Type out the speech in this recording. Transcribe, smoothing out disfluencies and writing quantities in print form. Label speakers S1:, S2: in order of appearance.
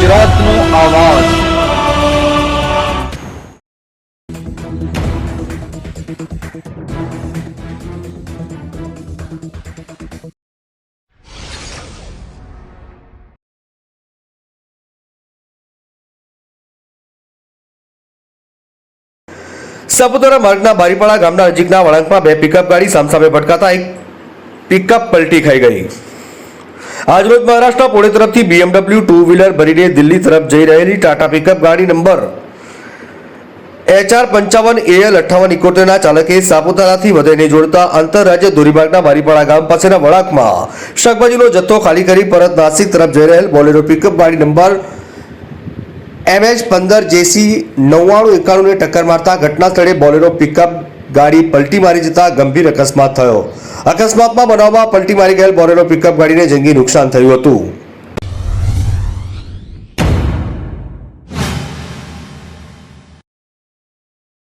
S1: ગુજરાતનો આવાજ।
S2: સાપુતારા માર્ગના બારીપાડા ગામના નજીકના વળાંકમાં બે પિકઅપ ગાડી સામસામે ભટકાતા એક પિકઅપ પલટી ખાઈ ગઈ। આજરોજ મહારાષ્ટ્ર પુણે તરફથી BMW ટુ વ્હીલર ભરીને દિલ્હી તરફ જઈ રહેલી ટાટા પિકઅપ ગાડી નંબર HR 55AL 5871ના ચાલકે સાપુતારાથી વધઈને જોડતા આંતરરાજ્ય ધોરીમાર્ગના બારીપાડા ગામ પાસેના વળાંકમાં શાકભાજીનો જથ્થો ખાલી કરી પરત નાસિક તરફ જઈ રહેલ બોલેરો પિકઅપ ગાડી નંબર MH15JC 9991 ને ટક્કર મારતા ઘટના સ્થળે બોલેરો પિકઅપ ગાડી પલટી મારી જતા ગંભીર અકસ્માત થયો। અકસ્માતમાં બનાવમાં પલટી મારી ગયેલ બોલેરો પિકઅપ ગાડીને જંગી નુકસાન થયું હતું।